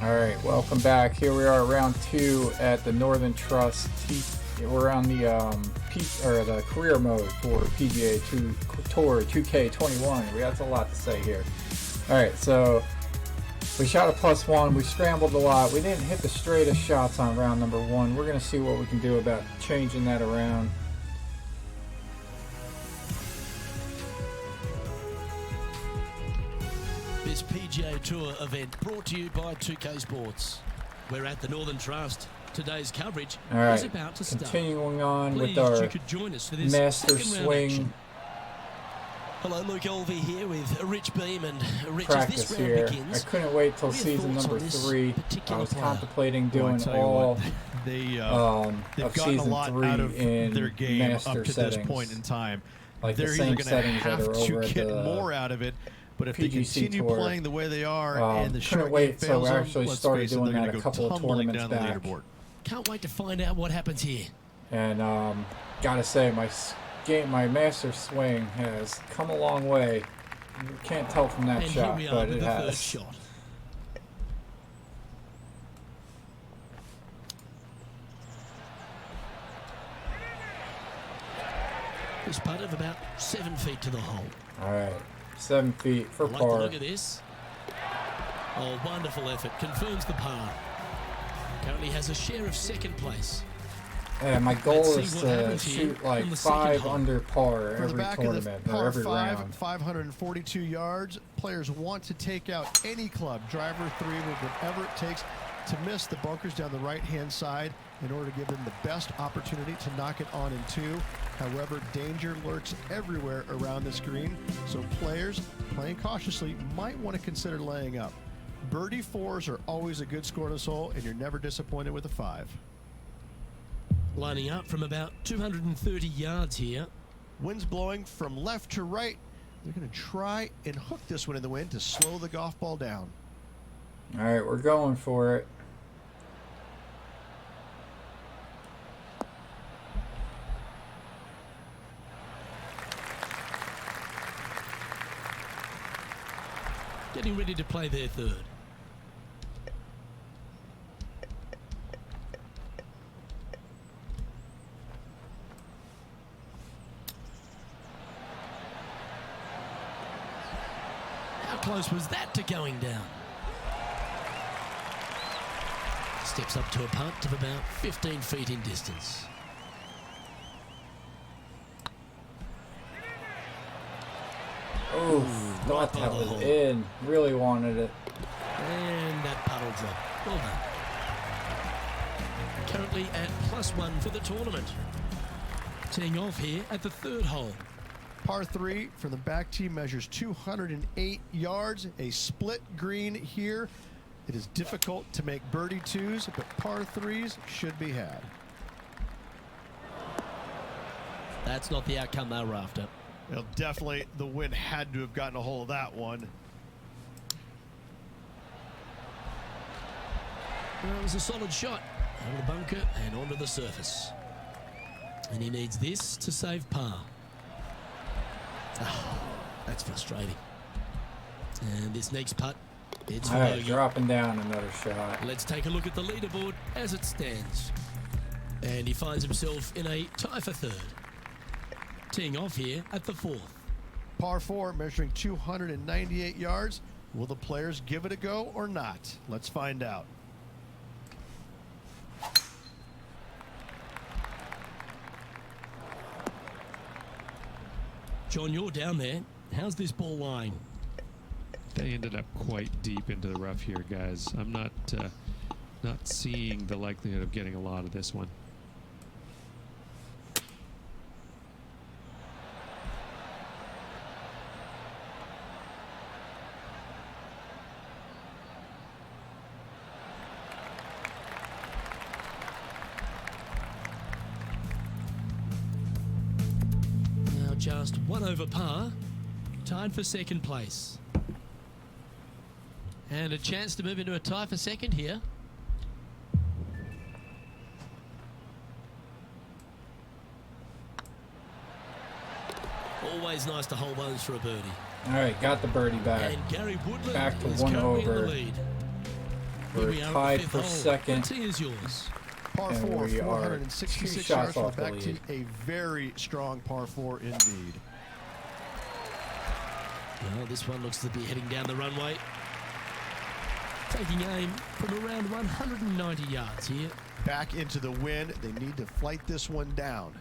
All right, welcome back. Here we are, round 2 at the Northern Trust. We're on the the career mode for PGA Tour 2K21. That's a lot to say here. All right, so we shot a +1. We scrambled a lot. We didn't hit the straightest shots on round number 1. We're gonna see what we can do about changing that around. This PGA Tour event brought to you by 2K Sports. We're at the Northern Trust. Today's coverage is about to start. Continuing on Please, with our you could join us for this master swing. Hello, Luke Elvey here with Rich Beam, and Rich, Practice as this round here. begins, I couldn't wait till season number 3. I was contemplating doing all they've of gotten a season lot 3 out of in their game master up to settings. this point in time. Like They're the either same going to settings that have are to over at get the more out of it, but if they PGC continue Tour. playing the way they are and the Couldn't short wait game till fails we them, actually let's started face it, doing they're that gonna a go couple of tumbling tournaments down the back. leaderboard. can't wait to find out what happens here. And gotta say, my master swing has come a long way. You can't tell from that And shot, here we are but with it the third has. shot. This putt of about 7 feet to the hole. All right, 7 feet for I like par. the look of this. Oh, wonderful effort. Confirms the par. Currently has a share of second place. And my goal Let's is see what to happens here shoot like on the second 5 hole. under par For the every back of the tournament or par every 5, round. 542 yards. Players want to take out any club, driver, 3-wood, whatever it takes to miss the bunkers down the right-hand side in order to give them the best opportunity to knock it on in 2. However, danger lurks everywhere around this green, so players playing cautiously might want to consider laying up. Birdie 4s are always a good score in this hole, and you're never disappointed with a 5. Lining up from about 230 yards here. Wind's blowing from left to right. They're going to try and hook this one in the wind to slow the golf ball down. All right, we're going for it. Getting ready to play their third. How close was that to going down? Steps up to a putt of about 15 feet in distance. Oh, thought that was in. Really wanted it. And that putt will drop. Well done. Currently at +1 for the tournament. Teeing off here at the third hole. Par 3 from the back tee measures 208 yards. A split green here. It is difficult to make birdie 2s, but par 3s should be had. That's not the outcome they were after. Well, definitely the wind had to have gotten a hold of that one. Well, it was a solid shot. Out of the bunker and onto the surface. And he needs this to save par. Oh, that's frustrating. And this next putt, it's for All right, bogey. dropping down another shot. Let's take a look at the leaderboard as it stands. And he finds himself in a tie for third. Teeing off here at the fourth. Par 4 measuring 298 yards. Will the players give it a go or not? Let's find out. John, you're down there. How's this ball lying? They ended up quite deep into the rough here, guys. I'm not seeing the likelihood of getting a lot of this one. Now just 1 over par. Tied for second place. And a chance to move into a tie for second here. Always nice to hold those for a birdie. All right, got the birdie back. And Gary Woodland Back to is 1 currently in over. the lead. Here We're we are tied at the for fifth hole. second. The tee is yours. Par And 4, we are 466 2 yards shots from the off the back tee. lead. A very strong par 4 indeed. Well, this one looks to be heading down the runway. Taking aim from around 190 yards here. Back into the wind. They need to flight this one down.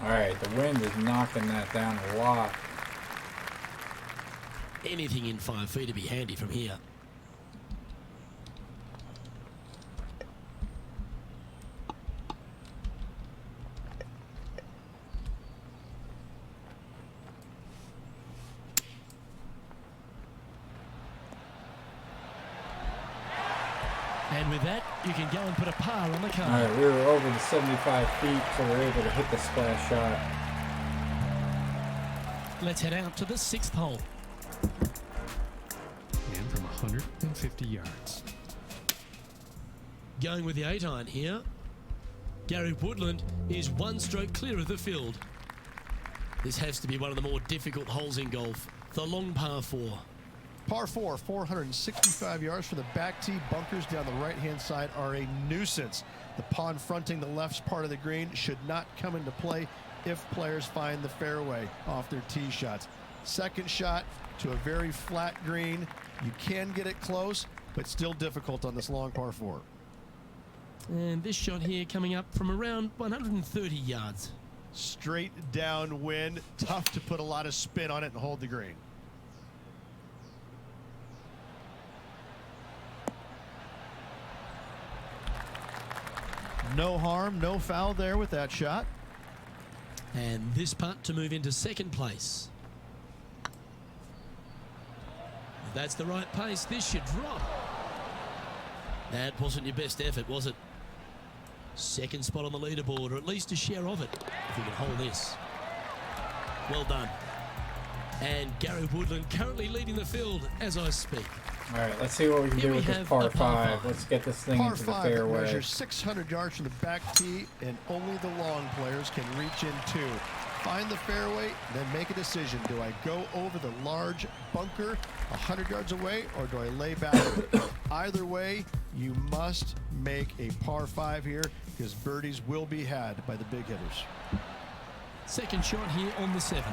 All right, the wind is knocking that down a lot. Anything in 5 feet to be handy from here. And with that, you can go and put a par on the All card. right, we were over the 75 feet, so we're able to hit the splash shot. Let's head out to the 6th hole. And from 150 yards. Going with the 8-iron here. Gary Woodland is 1 stroke clear of the field. This has to be one of the more difficult holes in golf. The long par 4. Par 4, 465 yards from the back tee. Bunkers down the right-hand side are a nuisance. The pond fronting the left part of the green should not come into play if players find the fairway off their tee shots. Second shot to a very flat green. You can get it close, but still difficult on this long par 4. And this shot here coming up from around 130 yards. Straight downwind. Tough to put a lot of spin on it and hold the green. No harm, no foul there with that shot. And this putt to move into 2nd place. If that's the right pace, this should drop. That wasn't your best effort, was it? 2nd spot on the leaderboard, or at least a share of it, if you can hold this. Well done. And Gary Woodland currently leading the field as I speak. All right, let's see what we can Here do we with this have par a par 5. five. Let's get this thing Par into the 5 that fairway. measures 600 yards from the back tee, and only the long players can reach in two. Find the fairway, then make a decision. Do I go over the large bunker 100 yards away, or do I lay back? Either way, you must make a par 5 here, because birdies will be had by the big hitters. 2nd shot here on the 7th.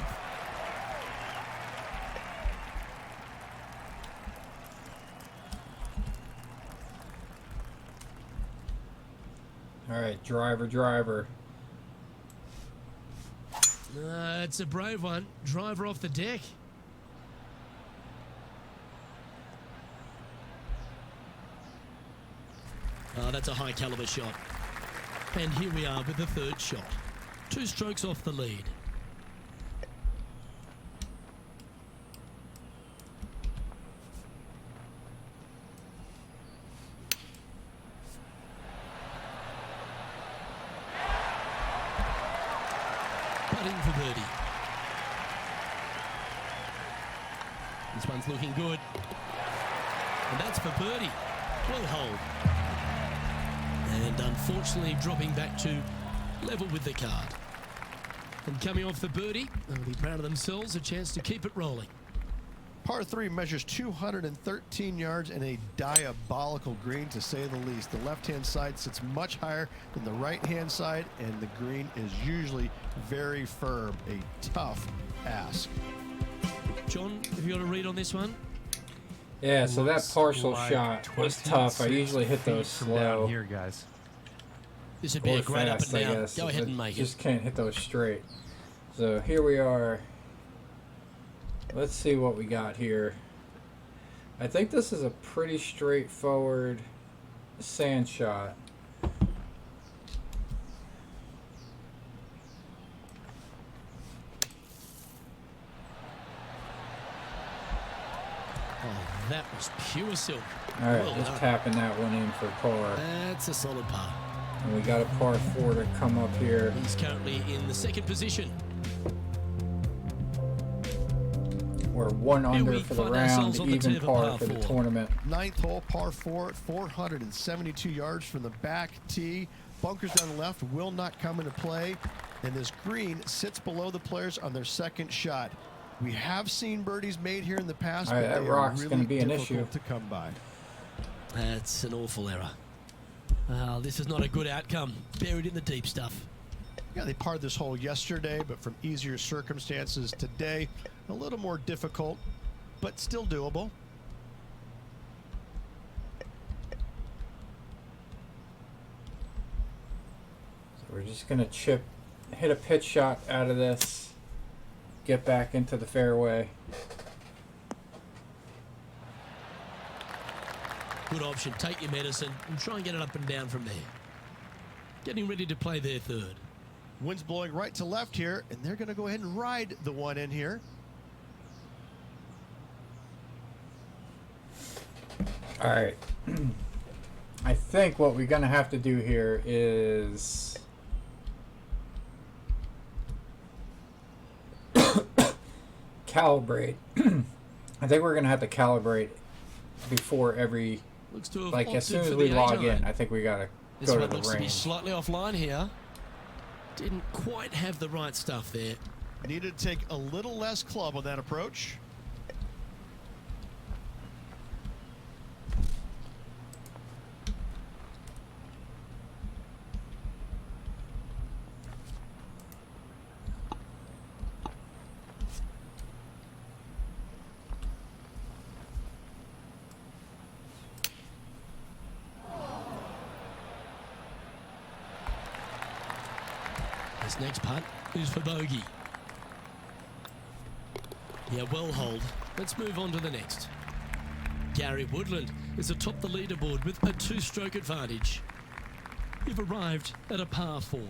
All right, driver. It's a brave one. Driver off the deck. That's a high caliber shot. And here we are with the 3rd shot. 2 strokes off the lead. Putting for birdie. This one's looking good. And that's for birdie. Well hold. And unfortunately dropping back to level with the card. And coming off the birdie, they'll be proud of themselves, a chance to keep it rolling. Par 3 measures 213 yards and a diabolical green, to say the least. The left-hand side sits much higher than the right-hand side, and the green is usually very firm. A tough ask. John, have you got a read on this one? Yeah, so that Looks partial like shot was tough. I 26 usually hit those feet from down slow here, guys. This would be or a great fast, up I and down. guess. Go ahead but and make it. just can't hit those straight. So here we are. Let's see what we got here. I think this is a pretty straightforward sand shot. Oh, that was pure silk. All right, Well just done. tapping that one in for par. That's a solid par. And we got a par 4 to come up here. He's currently in the 2nd position. We're one Here under we for the find round, ourselves on the even tee of a par par for the 4. tournament. Ninth hole, par 4 at 472 yards from the back tee. Bunkers down the left will not come into play, and this green sits below the players on their second shot. We have seen birdies made here in the past, All right, but that they rock's are really gonna be an difficult issue. to come by. That's an awful error. Well, this is not a good outcome. Buried in the deep stuff. Yeah, they parred this hole yesterday, but from easier circumstances today, a little more difficult, but still doable. So we're just gonna hit a pitch shot out of this, get back into the fairway. Good option. Take your medicine and try and get it up and down from there. Getting ready to play their third. Wind's blowing right to left here, and they're going to go ahead and ride the one in here. All right. I think what we're gonna have to do here is calibrate. I think we're gonna have to calibrate before every, Looks to have like, as opted soon as for we the log 8-iron. in, I think we gotta This go to one the looks to be range. slightly offline here. Didn't quite have the right stuff there. Needed to take a little less club on that approach. This next putt is for bogey. Yeah, well hold. Let's move on to the next. Gary Woodland is atop the leaderboard with a 2-stroke advantage. You've arrived at a par 4.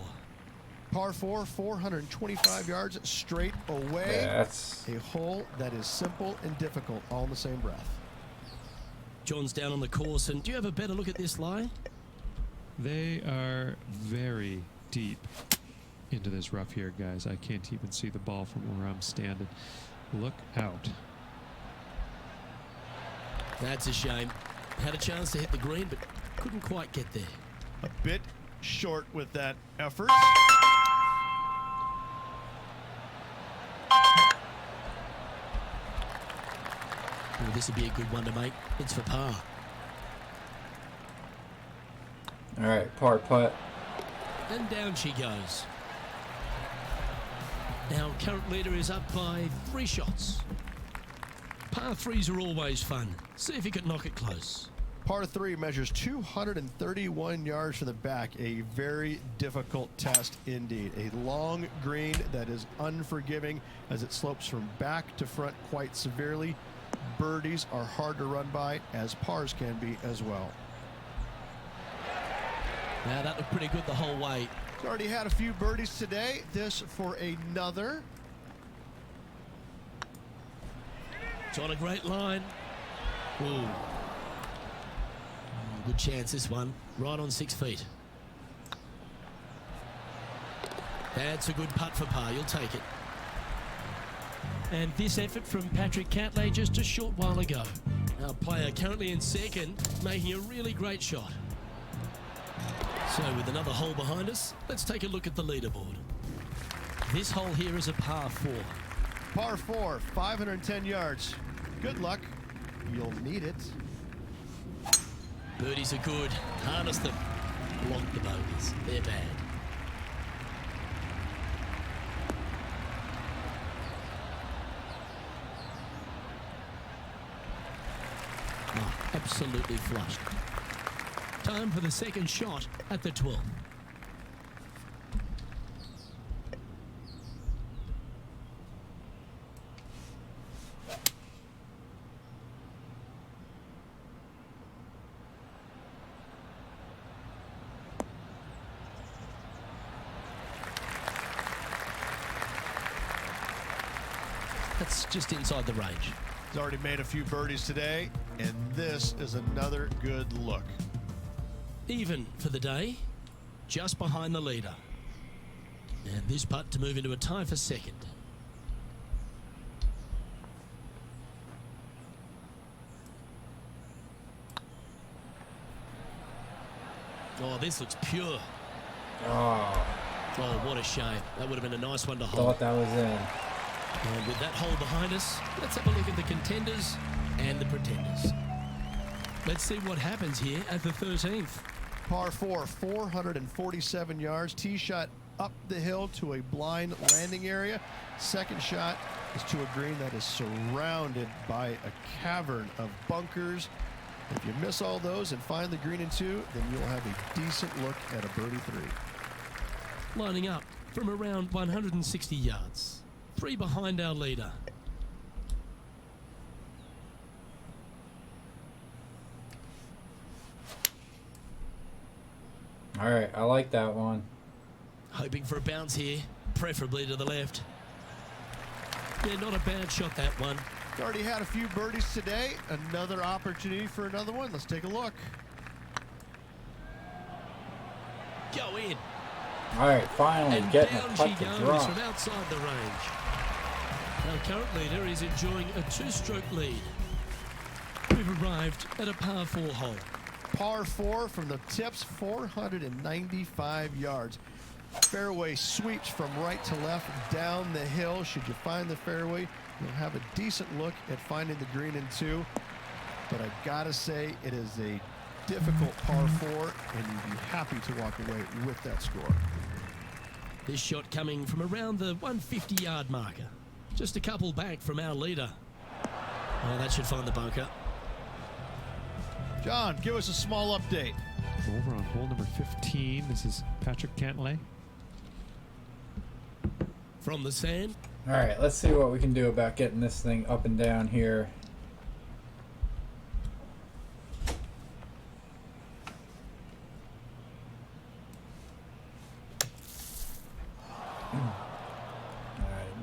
Par 4, 425 yards straight away. Yeah, that's A hole that is simple and difficult all in the same breath. John's down on the course, and do you have a better look at this lie? They are very deep into this rough here, guys. I can't even see the ball from where I'm standing. Look out. That's a shame. Had a chance to hit the green, but couldn't quite get there. A bit short with that effort. Oh, this would be a good one to make. It's for par. all right. Par putt. And down she goes. Now, current leader is up by 3 shots. Par 3s are always fun. See if he can knock it close. Par 3 measures 231 yards from the back. A very difficult test indeed. A long green that is unforgiving as it slopes from back to front quite severely. Birdies are hard to run by, as pars can be as well. Now, that looked pretty good the whole way. He's already had a few birdies today. This for another. It's on a great line. Ooh. Good chance, this one. Right on 6 feet. That's a good putt for par. You'll take it. And this effort from Patrick Catley just a short while ago. Our player currently in second, making a really great shot. So with another hole behind us, let's take a look at the leaderboard. This hole here is a par 4. Par 4, 510 yards. Good luck. You'll need it. Birdies are good. Harness them. Block the bogeys. They're bad. Oh, absolutely flushed. Time for the second shot at the 12th. That's just inside the range. He's already made a few birdies today, and this is another good look. Even for the day, just behind the leader. And this putt to move into a tie for second. Oh, this looks pure. Oh, Oh, what a shame. That would have been a nice one to hold. thought that was in. And with that hole behind us, let's have a look at the contenders and the pretenders. Let's see what happens here at the 13th. Par 4, 447 yards. Tee shot up the hill to a blind landing area. Second shot is to a green that is surrounded by a cavern of bunkers. If you miss all those and find the green in 2, then you'll have a decent look at a birdie 3. Lining up from around 160 yards. 3 behind our leader. All right, I like that one. Hoping for a bounce here, preferably to the left. Yeah, not a bad shot, that one. Already had a few birdies today. Another opportunity for another one. Let's take a look. Go in. All right, finally And getting a down putt she to goes drop. from outside the range. Our current leader is enjoying a 2-stroke lead. We've arrived at a par 4 hole. Par 4 from the tips, 495 yards. Fairway sweeps from right to left down the hill. Should you find the fairway, you'll have a decent look at finding the green in 2. But I gotta say, it is a difficult par 4, and you'd be happy to walk away with that score. This shot coming from around the 150-yard marker. Just a couple back from our leader. Oh, that should find the bunker. John, give us a small update. Over on hole number 15. This is Patrick Cantlay. From the sand. All right, let's see what we can do about getting this thing up and down here.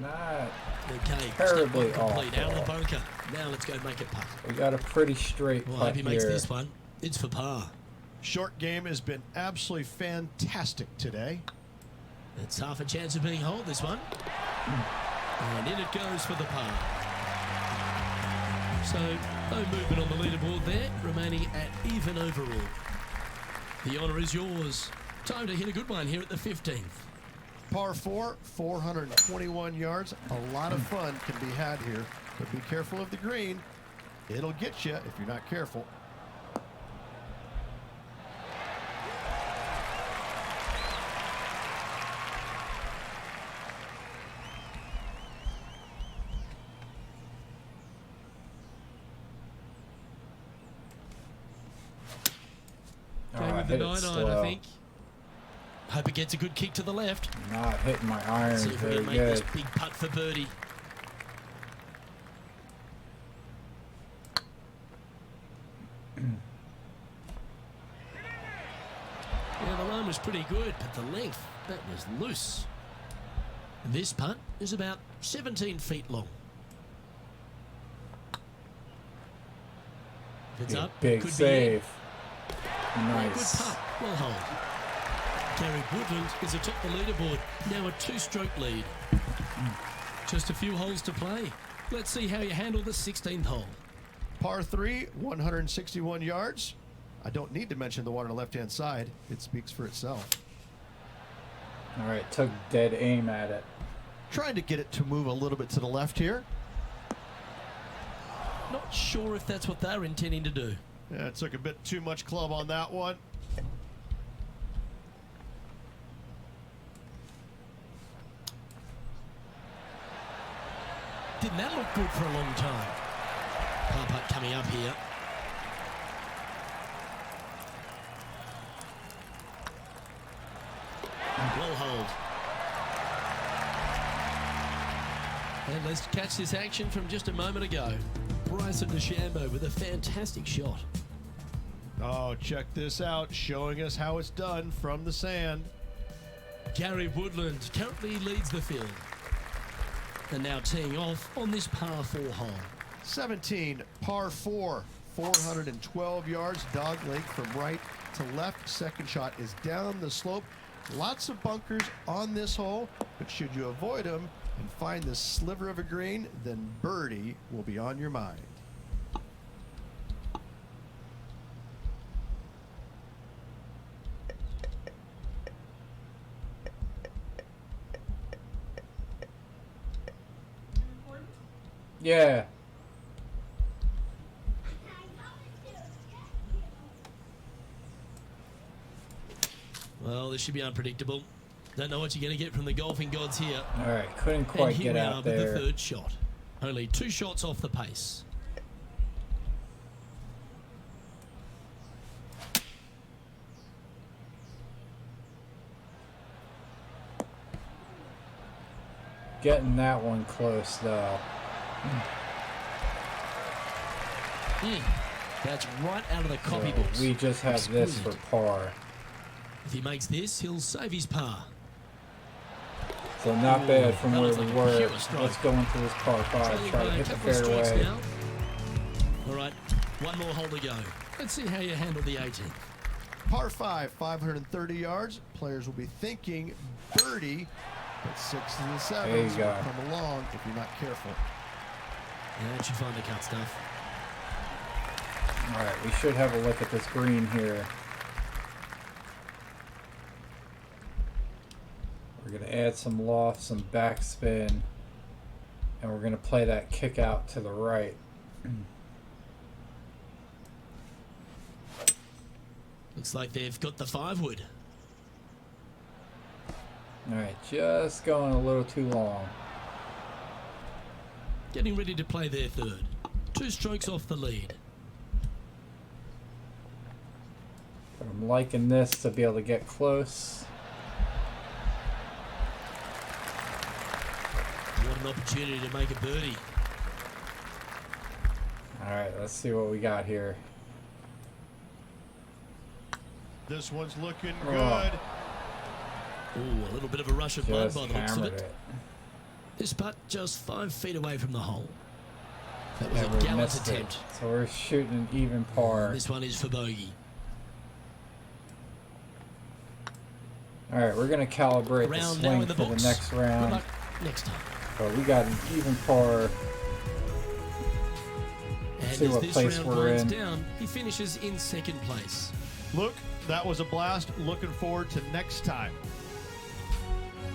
Not Okay, terribly step 1 complete. Out of the awful. bunker. Now let's go make it putt. We got a pretty straight Well, I putt hope he makes here. this one. It's for par. Short game has been absolutely fantastic today. It's half a chance of being holed, this one. And in it goes for the par. So, no movement on the leaderboard there, remaining at even overall. The honour is yours. Time to hit a good one here at the 15th. Par 4, 421 yards. A lot of fun can be had here, but be careful of the green. It'll get you if you're not careful. Going with the hit it 9-iron, slow. I think. Hope it gets a good kick to the left. Not hitting my iron See if we very can make this good. big putt for birdie. Yeah, the line was pretty good, but the length, that was loose. This putt is about 17 feet long. If it's up, Big could save. Yeah, good Nice. putt. Well hold. Gary Woodland is atop the leaderboard. Now a 2-stroke lead. Just a few holes to play. Let's see how you handle the 16th hole. Par 3, 161 yards. I don't need to mention the one on the left-hand side. It speaks for itself. All right, took dead aim at it. Trying to get it to move a little bit to the left here. Not sure if that's what they're intending to do. Yeah, it took a bit too much club on that one. Didn't that look good for a long time? Par putt coming up here. Well hold. And let's catch this action from just a moment ago. Bryson DeChambeau with a fantastic shot. Oh, check this out, showing us how it's done from the sand. Gary Woodland currently leads the field. And now teeing off on this par 4 hole. 17, par 4, 412 yards, dog leg from right to left. Second shot is down the slope. Lots of bunkers on this hole, but should you avoid them and find this sliver of a green, then birdie will be on your mind. Yeah. Well, this should be unpredictable. Don't know what you're going to get from the golfing gods here. All right, couldn't And quite here get we are out with the there. third shot. Only 2 shots off the pace. Getting that one close though. That's right out of the copy So books. we just have this for Exquisite. par. If he makes this, he'll save his par. So not bad from that where looks we like a were. pure strike. Let's go into this par 5. Trailing Try by to a hit the couple of strikes fairway. now. All right, one more hole to go. Let's see how you handle the 18th. Par 5, 530 yards. Players will be thinking birdie, but 6s and 7s There you will go. come along if you're not careful. Yeah, that should find the cut stuff. All right, we should have a look at this green here. We're going to add some loft, some backspin, and we're going to play that kick out to the right. Looks like they've got the 5-wood. All right, just going a little too long. Getting ready to play their third. 2 strokes off the lead. But I'm liking this to be able to get close. What an opportunity to make a birdie. All right, let's see what we got here. This one's looking Oh. good. Ooh, a little bit of a rush of blood Just by the looks of hammered it. it. This putt just 5 feet away from the hole. That was And a we gallant missed attempt. it. So we're shooting an even par. This one is for bogey. All right, we're going to calibrate the Round now swing in the for books. the next Good round. luck next time. But we got an even par. And See as what this place round we're winds in. down, he finishes in 2nd place. Look, that was a blast. Looking forward to next time.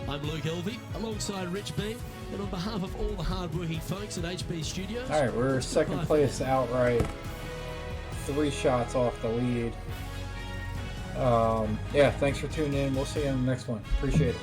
I'm Luke Elvey, alongside Rich Bean, and on behalf of all the hard-working folks at HB Studios. All right, we're second Bye for place now. outright. 3 shots off the lead. Yeah, thanks for tuning in. We'll see you in the next one. Appreciate it.